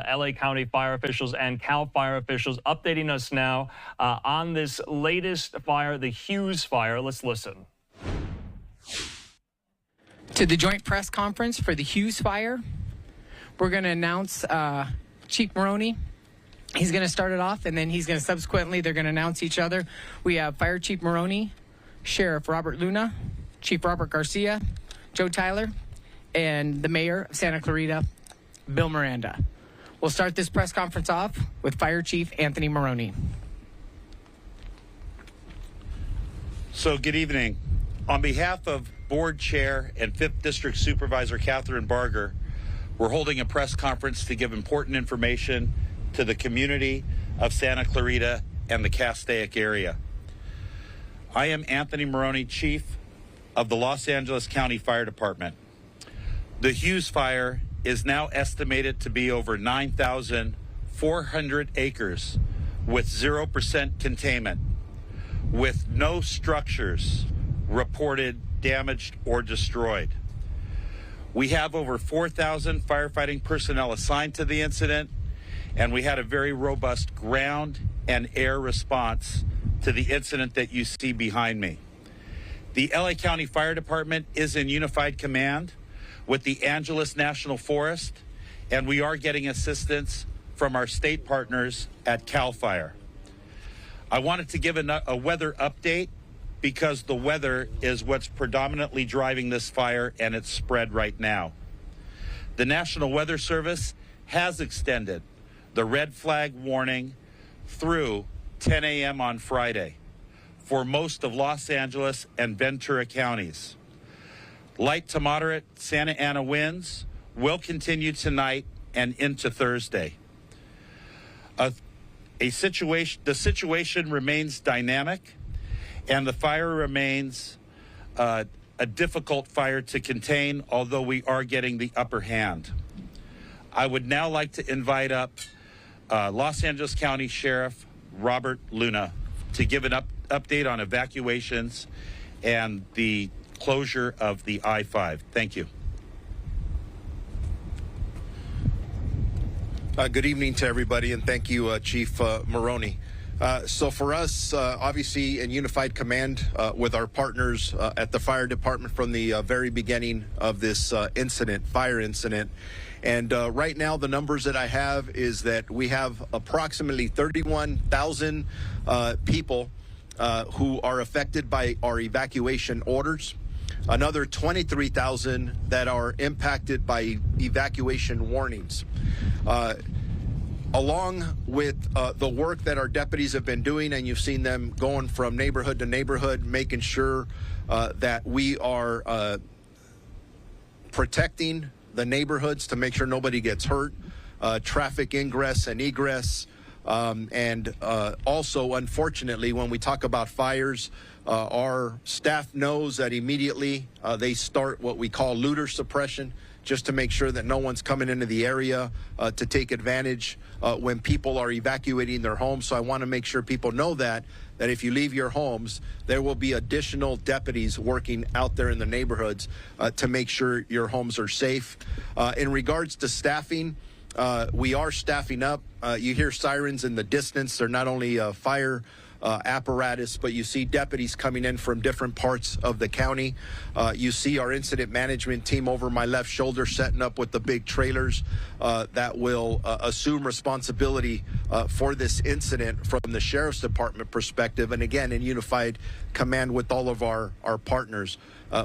LA County fire officials and Cal Fire officials updating us now on this latest fire, the Hughes Fire. Let's listen. To the joint press conference for the Hughes Fire, we're going to announce Chief Maroney. He's going to start it off, and then he's going to subsequently, they're going to announce each other. We have Fire Chief Maroney, Sheriff Robert Luna, Chief Robert Garcia, Joe Tyler, and the Mayor of Santa Clarita, Bill Miranda. We'll start this press conference off with Fire Chief Anthony Maroney. So good evening. On behalf of Board Chair and 5th District Supervisor Catherine Barger, we're holding a press conference to give important information to the community of Santa Clarita and the Castaic area. I am Anthony Maroney, Chief of the Los Angeles County Fire Department. The Hughes Fire is now estimated to be over 9,400 acres with 0% containment, with no structures reported damaged or destroyed. We have over 4,000 firefighting personnel assigned to the incident, and we had a very robust ground and air response to the incident that you see behind me. The LA County Fire Department is in unified command with the Angeles National Forest, and we are getting assistance from our state partners at Cal Fire. I wanted to give a weather update because the weather is what's predominantly driving this fire and its spread right now. The National Weather Service has extended the red flag warning through 10 a.m. on Friday for most of Los Angeles and Ventura counties. Light to moderate Santa Ana winds will continue tonight and into Thursday. The situation remains dynamic, and the fire remains a difficult fire to contain, although we are getting the upper hand. I would now like to invite up Los Angeles County Sheriff Robert Luna to give an update on evacuations and the closure of the I-5. Thank you. Good evening to everybody, and thank you, Chief Maroney. So for us, obviously in unified command with our partners at the fire department from the very beginning of this fire incident. And right now, the numbers that I have is that we have approximately 31,000 people who are affected by our evacuation orders. Another 23,000 that are impacted by evacuation warnings. Along with the work that our deputies have been doing, and you've seen them going from neighborhood to neighborhood, making sure that we are protecting the neighborhoods to make sure nobody gets hurt, traffic ingress and egress, and also, unfortunately, when we talk about fires, our staff knows that immediately they start what we call looter suppression, just to make sure that no one's coming into the area to take advantage when people are evacuating their homes. So I want to make sure people know that if you leave your homes, there will be additional deputies working out there in the neighborhoods to make sure your homes are safe. In regards to staffing, we are staffing up. You hear sirens in the distance. They're not only fire apparatus, but you see deputies coming in from different parts of the county. You see our incident management team over my left shoulder setting up with the big trailers that will assume responsibility for this incident from the Sheriff's Department perspective, and again in unified command with all of our partners.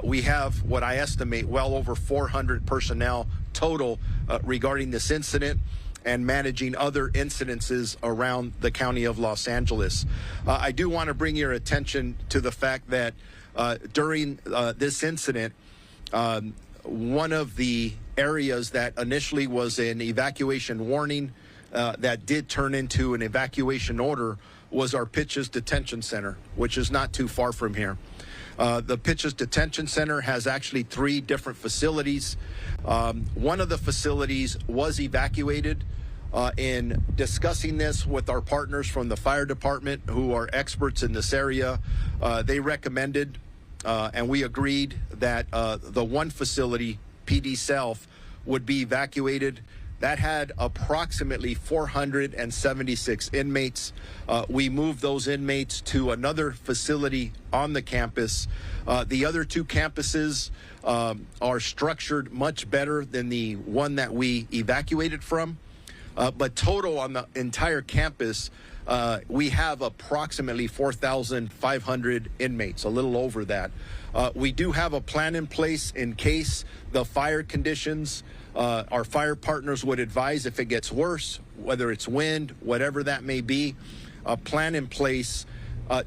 We have what I estimate well over 400 personnel total regarding this incident and managing other incidences around the county of Los Angeles. I do want to bring your attention to the fact that during this incident, one of the areas that initially was an evacuation warning that did turn into an evacuation order was our Pitches Detention Center, which is not too far from here. The Pitches Detention Center has actually 3 different facilities. One of the facilities was evacuated. In discussing this with our partners from the fire department who are experts in this area, they recommended and we agreed that the one facility, PD South, would be evacuated. that had approximately 476 inmates. We moved those inmates to another facility on the campus. The other two campuses are structured much better than the one that we evacuated from. But total on the entire campus, we have approximately 4,500 inmates, a little over that. We do have a plan in place in case the fire conditions, our fire partners would advise if it gets worse, whether it's wind, whatever that may be, a plan in place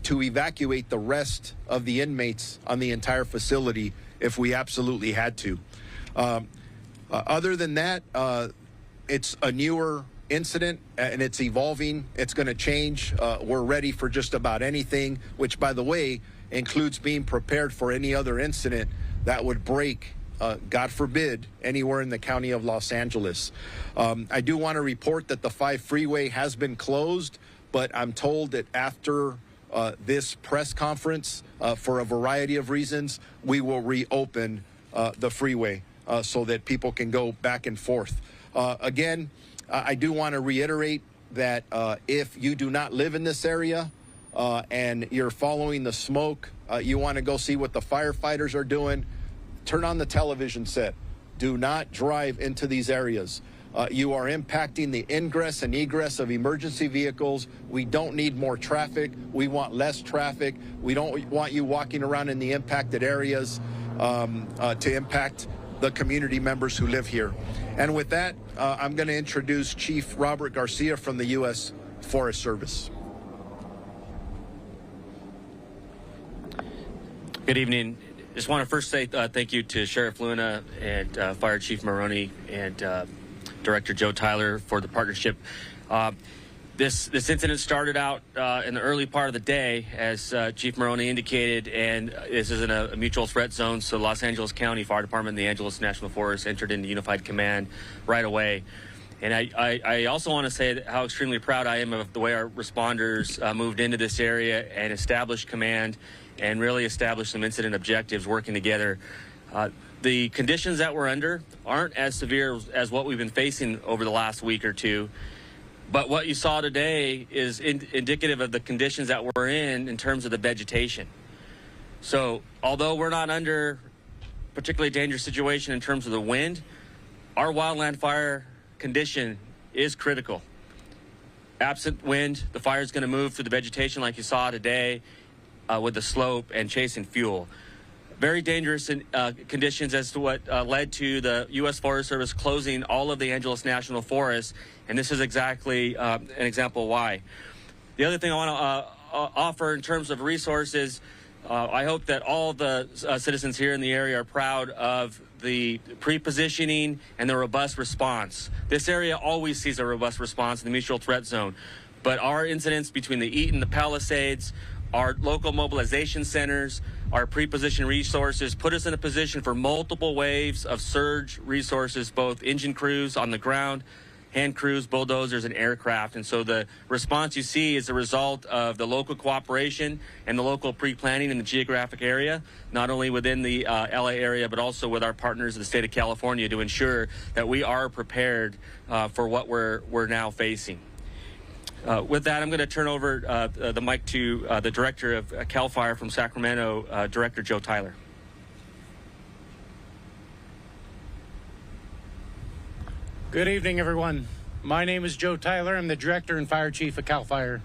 to evacuate the rest of the inmates on the entire facility if we absolutely had to. Other than that, it's a newer incident and it's evolving. It's going to change. We're ready for just about anything, which, by the way, includes being prepared for any other incident that would break, God forbid, anywhere in the county of Los Angeles. I do want to report that the 5 freeway has been closed, but I'm told that after this press conference, for a variety of reasons, we will reopen the freeway so that people can go back and forth. Again, I do want to reiterate that if you do not live in this area and you're following the smoke, you want to go see what the firefighters are doing, turn on the television set. Do not drive into these areas. You are impacting the ingress and egress of emergency vehicles. We don't need more traffic. We want less traffic. We don't want you walking around in the impacted areas to impact the community members who live here. And with that, I'm going to introduce Chief Robert Garcia from the U.S. Forest Service. Good evening. Just want to first say thank you to Sheriff Luna and Fire Chief Maroney and Director Joe Tyler for the partnership. This incident started out in the early part of the day, as Chief Maroney indicated, and this is in a mutual threat zone, so Los Angeles County Fire Department and the Angeles National Forest entered into unified command right away. And I also want to say how extremely proud I am of the way our responders moved into this area and established command and really established some incident objectives working together. The conditions that we're under aren't as severe as what we've been facing over the last week or two. But what you saw today is indicative of the conditions that we're in terms of the vegetation. So although we're not under a particularly dangerous situation in terms of the wind, our wildland fire condition is critical. Absent wind, the fire is going to move through the vegetation like you saw today with the slope and chasing fuel. Very dangerous conditions as to what led to the U.S. Forest Service closing all of the Angeles National Forest, and this is exactly an example why. The other thing I want to offer in terms of resources, I hope that all the citizens here in the area are proud of the pre-positioning and the robust response. This area always sees a robust response in the mutual threat zone, but our incidents between the Eaton, the Palisades, our local mobilization centers, our pre-position resources put us in a position for multiple waves of surge resources, both engine crews on the ground, hand crews, bulldozers, and aircraft. And so the response you see is a result of the local cooperation and the local pre-planning in the geographic area, not only within the LA area, but also with our partners in the state of California to ensure that we are prepared for what we're now facing. With that, I'm going to turn over the mic to the director of CAL FIRE from Sacramento, Director Joe Tyler. Good evening, everyone. My name is Joe Tyler. I'm the director and fire chief of CAL FIRE.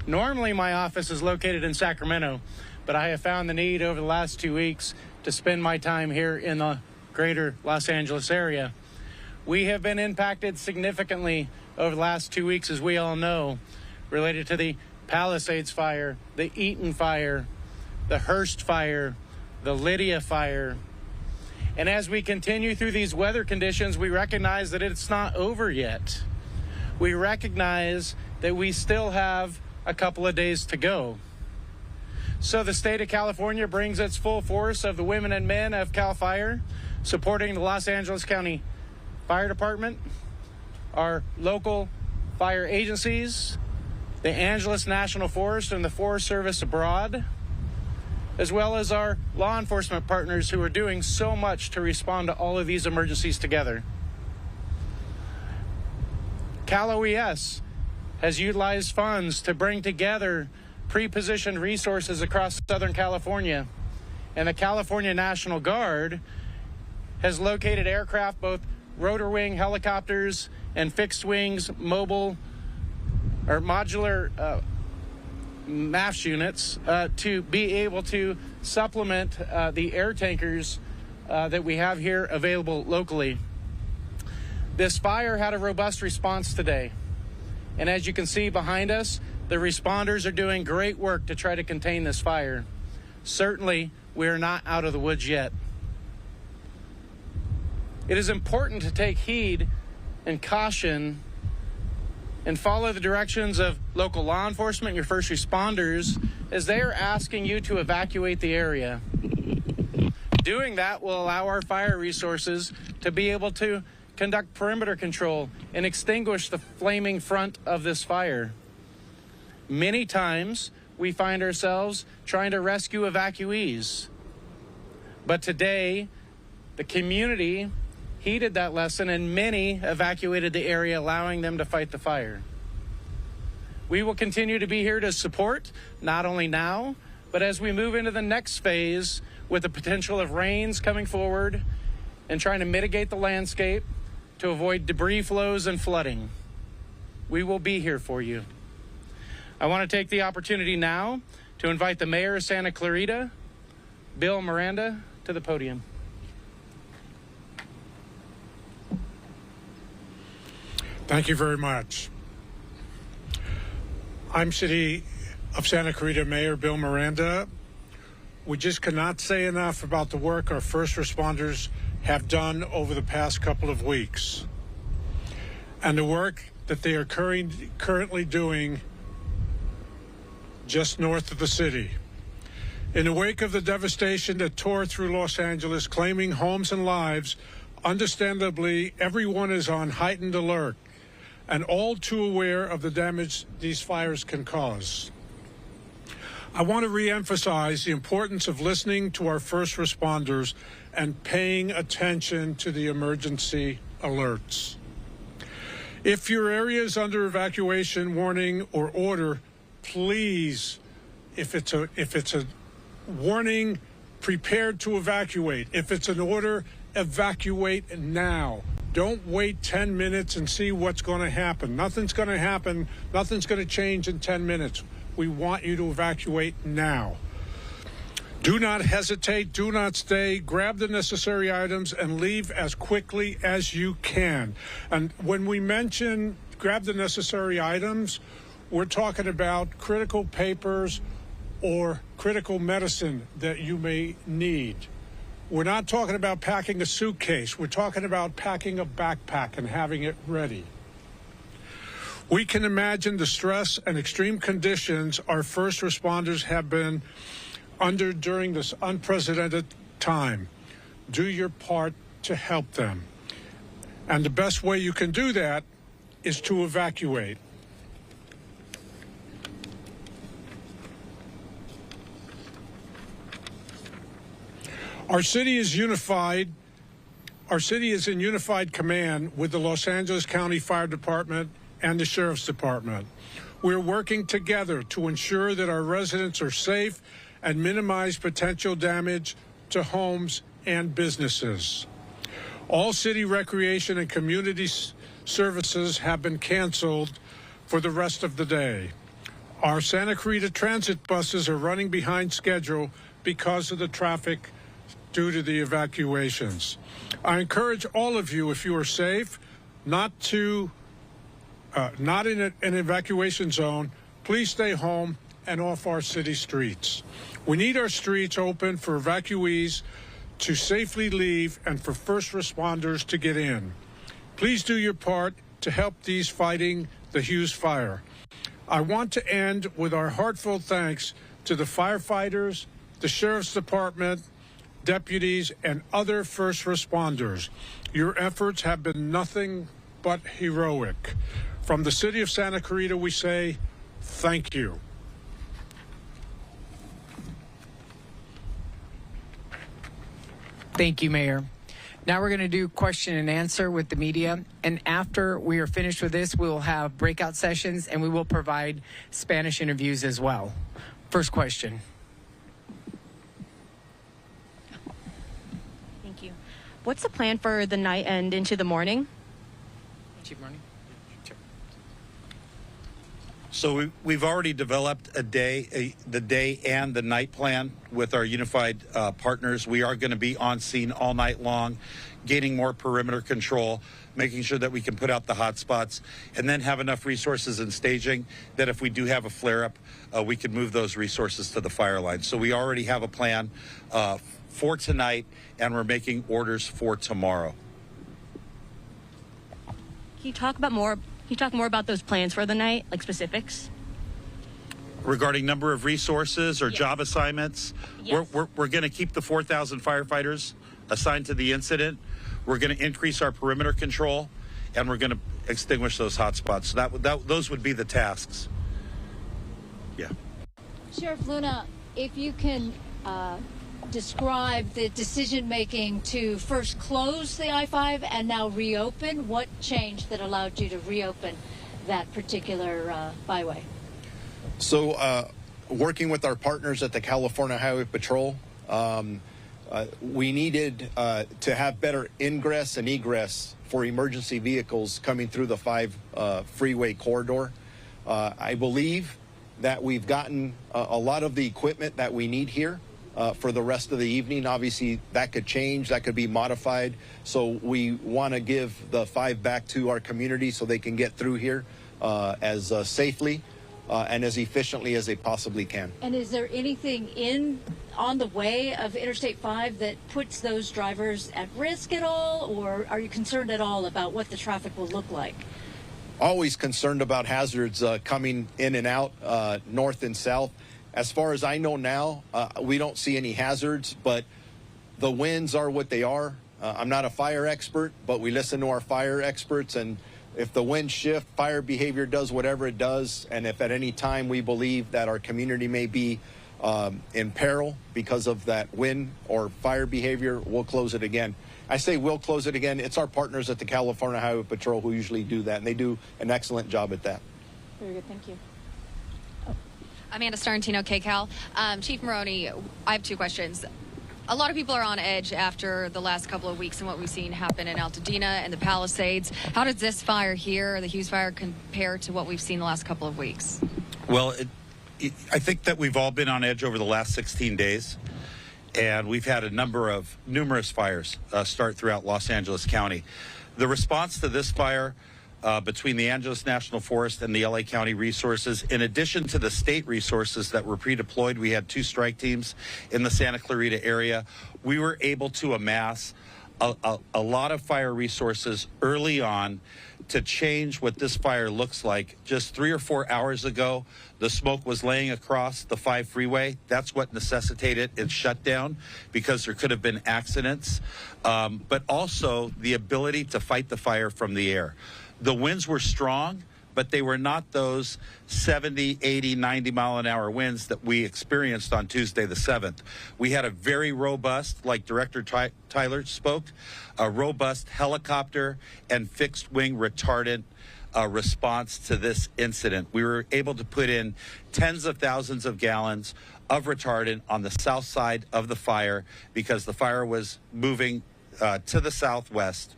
Normally, my office is located in Sacramento, but I have found the need over the last 2 weeks to spend my time here in the greater Los Angeles area. We have been impacted significantly over the last 2 weeks, as we all know, related to the Palisades fire, the Eaton fire, the Hearst fire, the Lydia fire. And as we continue through these weather conditions, we recognize that it's not over yet. We recognize that we still have a couple of days to go. So the state of California brings its full force of the women and men of CAL FIRE, supporting the Los Angeles County Fire Department, our local fire agencies, the Angeles National Forest and the Forest Service abroad, as well as our law enforcement partners who are doing so much to respond to all of these emergencies together. Cal OES has utilized funds to bring together pre-positioned resources across Southern California. And the California National Guard has located aircraft, both rotor wing helicopters and fixed wings mobile or modular MAFS units to be able to supplement the air tankers that we have here available locally. This fire had a robust response today. And as you can see behind us, the responders are doing great work to try to contain this fire. Certainly, we are not out of the woods yet. It is important to take heed and caution and follow the directions of local law enforcement and your first responders as they are asking you to evacuate the area. Doing that will allow our fire resources to be able to conduct perimeter control and extinguish the flaming front of this fire. Many times we find ourselves trying to rescue evacuees. But today, the community heeded that lesson and many evacuated the area, allowing them to fight the fire. We will continue to be here to support, not only now, but as we move into the next phase with the potential of rains coming forward and trying to mitigate the landscape to avoid debris flows and flooding. We will be here for you. I want to take the opportunity now to invite the Mayor of Santa Clarita, Bill Miranda, to the podium. Thank you very much. I'm City of Santa Clarita Mayor Bill Miranda. We just cannot say enough about the work our first responders have done over the past couple of weeks and the work that they are currently doing just north of the city. In the wake of the devastation that tore through Los Angeles, claiming homes and lives, understandably, everyone is on heightened alert and all too aware of the damage these fires can cause. I want to reemphasize the importance of listening to our first responders and paying attention to the emergency alerts. If your area is under evacuation warning or order, please, if it's a warning, prepare to evacuate. If it's an order, evacuate now. Don't wait 10 minutes and see what's going to happen. Nothing's going to happen. Nothing's going to change in 10 minutes. We want you to evacuate now. Do not hesitate. Do not stay. Grab the necessary items and leave as quickly as you can. And when we mention grab the necessary items, we're talking about critical papers or critical medicine that you may need. We're not talking about packing a suitcase. We're talking about packing a backpack and having it ready. We can imagine the stress and extreme conditions our first responders have been under during this unprecedented time. Do your part to help them. And the best way you can do that is to evacuate. Our city is unified. Our city is in unified command with the Los Angeles County Fire Department and the Sheriff's Department. We're working together to ensure that our residents are safe and minimize potential damage to homes and businesses. All city recreation and community services have been canceled for the rest of the day. Our Santa Clarita transit buses are running behind schedule because of the traffic due to the evacuations. I encourage all of you, if you are safe, not in an evacuation zone, please stay home and off our city streets. We need our streets open for evacuees to safely leave and for first responders to get in. Please do your part to help these fighting the Hughes Fire. I want to end with our heartfelt thanks to the firefighters, the Sheriff's Department, deputies, and other first responders. Your efforts have been nothing but heroic. From the city of Santa Clarita, we say thank you. Thank you, Mayor. Now we're going to do question and answer with the media. And after we are finished with this, we will have breakout sessions and we will provide Spanish interviews as well. First question. Thank you. What's the plan for the night and into the morning? Chief Morning. So we've already developed the day and the night plan with our unified partners. We are going to be on scene all night long, gaining more perimeter control, making sure that we can put out the hot spots, and then have enough resources in staging that if we do have a flare-up, we can move those resources to the fire line. So we already have a plan for tonight, and we're making orders for tomorrow. Can you talk more about those plans for the night, like specifics? Regarding number of resources or Yes. job assignments, Yes. we're going to keep the 4,000 firefighters assigned to the incident. We're going to increase our perimeter control, and we're going to extinguish those hot spots. So those would be the tasks. Yeah. Sheriff Luna, if you can describe the decision-making to first close the I-5 and now reopen, what changed that allowed you to reopen that particular byway? So, working with our partners at the California Highway Patrol, we needed to have better ingress and egress for emergency vehicles coming through the 5 freeway corridor. I believe that we've gotten a lot of the equipment that we need here for the rest of the evening. Obviously, that could change, that could be modified. So we want to give the 5 back to our community so they can get through here as safely and as efficiently as they possibly can. And is there anything on the way of Interstate 5 that puts those drivers at risk at all, or are you concerned at all about what the traffic will look like? Always concerned about hazards coming in and out, north and south. As far as I know now, we don't see any hazards, but the winds are what they are. I'm not a fire expert, but we listen to our fire experts, and if the winds shift, fire behavior does whatever it does, and if at any time we believe that our community may be in peril because of that wind or fire behavior, we'll close it again. I say we'll close it again. It's our partners at the California Highway Patrol who usually do that, and they do an excellent job at that. Very good, thank you. Amanda Starantino, KCAL. Chief Maroney, I have 2 questions. A lot of people are on edge after the last couple of weeks and what we've seen happen in Altadena and the Palisades. How does this fire here, the Hughes Fire, compare to what we've seen the last couple of weeks? Well, I think that we've all been on edge over the last 16 days, and we've had numerous fires start throughout Los Angeles County. The response to this fire between the Angeles National Forest and the LA County resources, in addition to the state resources that were pre-deployed, we had 2 strike teams in the Santa Clarita area. We were able to amass a lot of fire resources early on to change what this fire looks like. Just 3 or 4 hours ago, the smoke was laying across the 5 freeway. That's what necessitated its shutdown, because there could have been accidents, but also the ability to fight the fire from the air. The winds were strong, but they were not those 70, 80, 90-mile-an-hour winds that we experienced on Tuesday the 7th. We had a very robust, like Director Tyler spoke, a robust helicopter and fixed-wing retardant response to this incident. We were able to put in tens of thousands of gallons of retardant on the south side of the fire because the fire was moving to the southwest.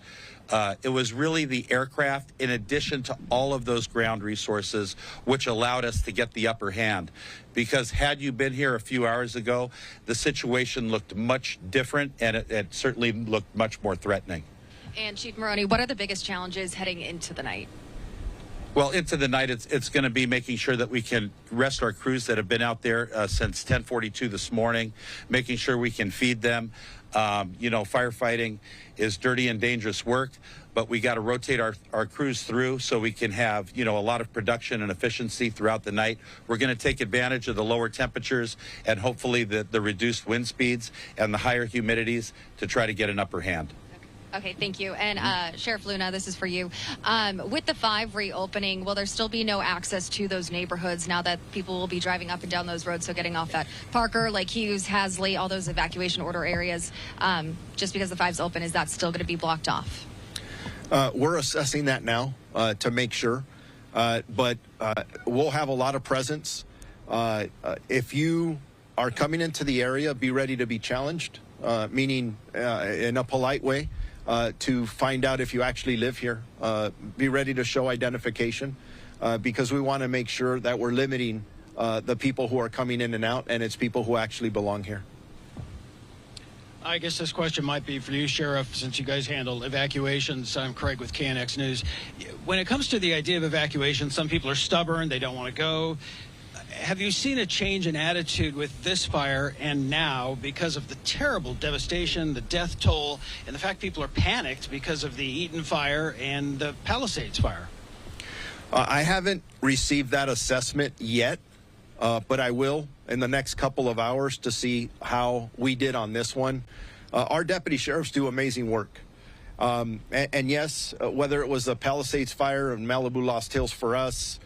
It was really the aircraft, in addition to all of those ground resources, which allowed us to get the upper hand. Because had you been here a few hours ago, the situation looked much different, and it certainly looked much more threatening. And Chief Maroney, what are the biggest challenges heading into the night? Well, into the night, it's going to be making sure that we can rest our crews that have been out there since 10:42 this morning, making sure we can feed them. Firefighting is dirty and dangerous work, but we got to rotate our crews through so we can have, a lot of production and efficiency throughout the night. We're going to take advantage of the lower temperatures and hopefully the reduced wind speeds and the higher humidities to try to get an upper hand. Okay, thank you. And Sheriff Luna, this is for you. With the 5 reopening, will there still be no access to those neighborhoods now that people will be driving up and down those roads? So getting off at Parker, Lake Hughes, Hasley, all those evacuation order areas, just because the 5's open, is that still going to be blocked off? We're assessing that now to make sure, but we'll have a lot of presence. If you are coming into the area, be ready to be challenged, meaning in a polite way. To find out if you actually live here. Be ready to show identification because we want to make sure that we're limiting the people who are coming in and out, and it's people who actually belong here. I guess this question might be for you, Sheriff, since you guys handle evacuations. I'm Craig with KNX News. When it comes to the idea of evacuation, some people are stubborn, they don't want to go. Have you seen a change in attitude with this fire and now because of the terrible devastation, the death toll, and the fact people are panicked because of the Eaton fire and the Palisades fire? I haven't received that assessment yet, but I will in the next couple of hours to see how we did on this one. Our deputy sheriffs do amazing work. And yes, whether it was the Palisades fire in Malibu Lost Hills for us,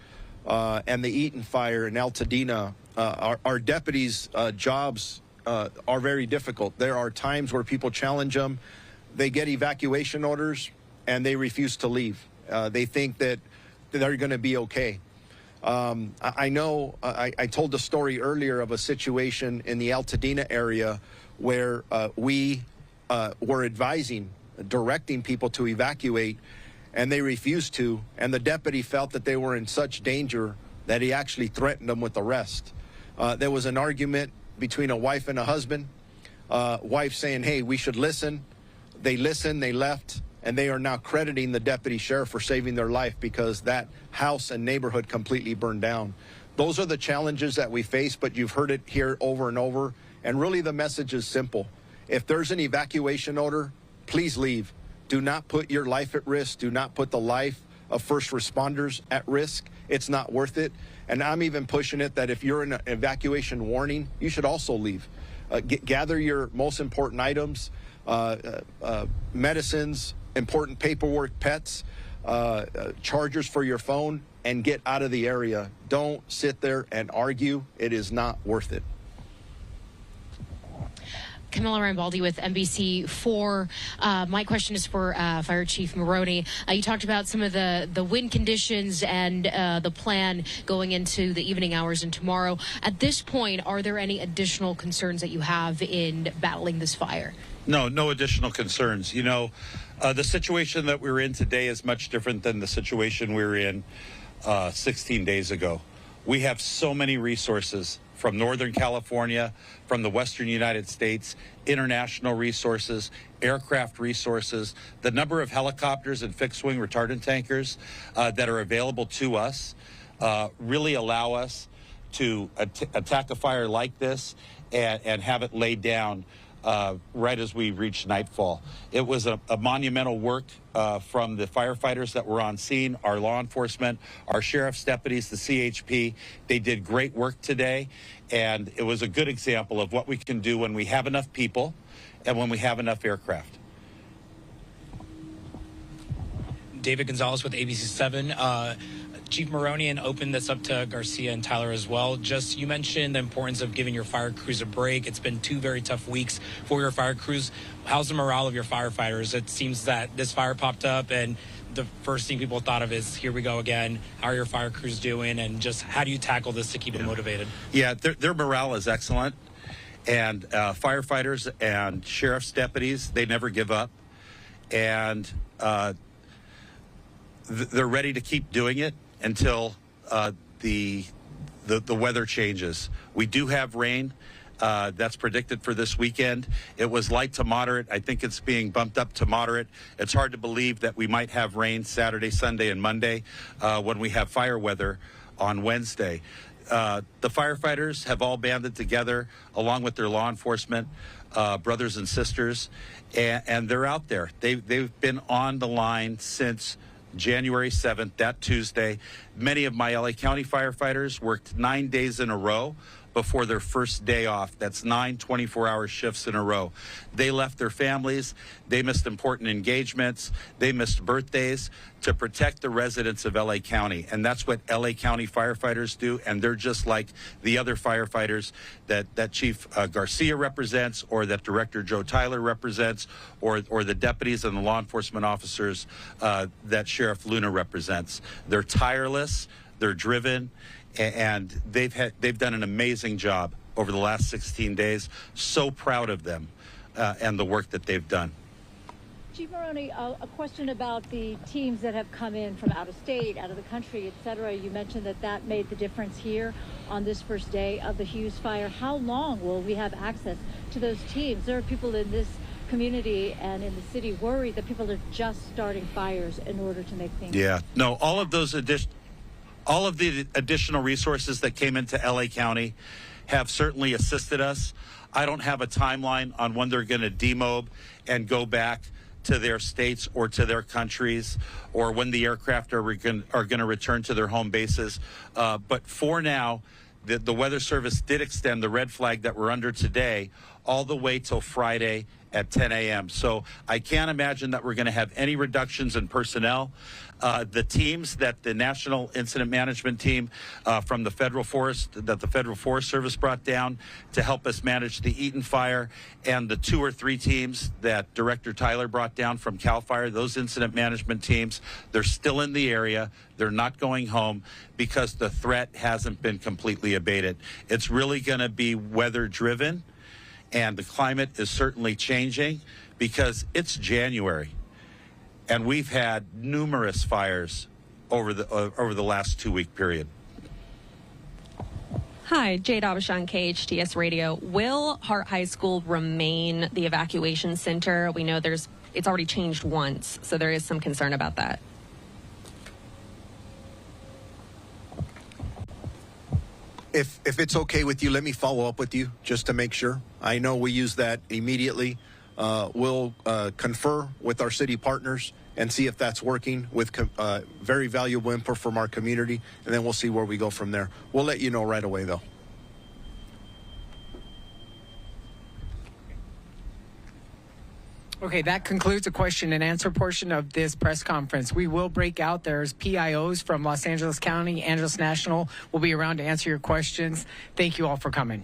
and the Eaton fire in Altadena, our deputies' jobs are very difficult. There are times where people challenge them. They get evacuation orders, and they refuse to leave. They think that they're going to be okay. I know I told the story earlier of a situation in the Altadena area where we were directing people to evacuate, and they refused to, and the deputy felt that they were in such danger that he actually threatened them with arrest. There was an argument between a wife and a husband. Wife saying, hey, we should listen. They listened, they left, and they are now crediting the deputy sheriff for saving their life because that house and neighborhood completely burned down. Those are the challenges that we face, but you've heard it here over and over, and really the message is simple. If there's an evacuation order, please leave. Do not put your life at risk. Do not put the life of first responders at risk. It's not worth it. And I'm even pushing it that if you're in an evacuation warning, you should also leave. Gather your most important items, medicines, important paperwork, pets, chargers for your phone, and get out of the area. Don't sit there and argue. It is not worth it. Camilla Rambaldi with NBC4. My question is for Fire Chief Maroney. You talked about some of the wind conditions and the plan going into the evening hours and tomorrow. At this point, are there any additional concerns that you have in battling this fire? No additional concerns. You know, the situation that we're in today is much different than the situation we were in 16 days ago. We have so many resources from Northern California, from the Western United States, international resources, aircraft resources, the number of helicopters and fixed-wing retardant tankers that are available to us really allow us to attack a fire like this and have it laid down right as we reach nightfall. It was a monumental work from the firefighters that were on scene, our law enforcement, our sheriff's deputies, the CHP. They did great work today, and it was a good example of what we can do when we have enough people and when we have enough aircraft. David Gonzalez with ABC7. Chief Maroney, opened this up to Garcia and Tyler as well. Just, you mentioned the importance of giving your fire crews a break. It's been 2 very tough weeks for your fire crews. How's the morale of your firefighters? It seems that this fire popped up and the first thing people thought of is, here we go again. How are your fire crews doing? And just how do you tackle this to keep them motivated? Yeah, their morale is excellent. And firefighters and sheriff's deputies, they never give up. And they're ready to keep doing it until the weather changes. We do have rain that's predicted for this weekend. It was light to moderate. I think it's being bumped up to moderate. It's hard to believe that we might have rain Saturday, Sunday, and Monday when we have fire weather on Wednesday. The firefighters have all banded together along with their law enforcement brothers and sisters, and they're out there. They've been on the line since January 7th, that Tuesday. Many of my LA County firefighters worked 9 days in a row before their first day off. That's 9 24-hour shifts in a row. They left their families. They missed important engagements. They missed birthdays to protect the residents of LA County. And that's what LA County firefighters do. And they're just like the other firefighters that Chief Garcia represents, or that Director Joe Tyler represents, or the deputies and the law enforcement officers that Sheriff Luna represents. They're tireless, they're driven, and they've done an amazing job over the last 16 days. So proud of them and the work that they've done. Chief Maroney, a question about the teams that have come in from out of state, out of the country, et cetera. You mentioned that made the difference here on this first day of the Hughes Fire. How long will we have access to those teams? There are people in this community and in the city worried that people are just starting fires in order to make things. Yeah, no, all of the additional resources that came into LA County have certainly assisted us. I don't have a timeline on when they're going to demob and go back to their states or to their countries, or when the aircraft are going to return to their home bases. But for now, the Weather Service did extend the red flag that we're under today all the way till Friday at 10 a.m. So I can't imagine that we're going to have any reductions in personnel. The teams that the National Incident Management Team from the Federal Forest Service brought down to help us manage the Eaton Fire, and the 2 or 3 teams that Director Tyler brought down from CAL FIRE, those incident management teams, they're still in the area. They're not going home because the threat hasn't been completely abated. It's really going to be weather driven, and the climate is certainly changing because it's January. And we've had numerous fires over the last 2-week period. Hi, Jade Abishan, KHTS Radio. Will Hart High School remain the evacuation center? We know it's already changed once, so there is some concern about that. If it's okay with you, let me follow up with you just to make sure. I know we use that immediately. We'll confer with our city partners and see if that's working with very valuable input from our community, and then we'll see where we go from there. We'll let you know right away, though. Okay, that concludes the question and answer portion of this press conference. We will break out. There's PIOs from Los Angeles County, Angeles National will be around to answer your questions. Thank you all for coming.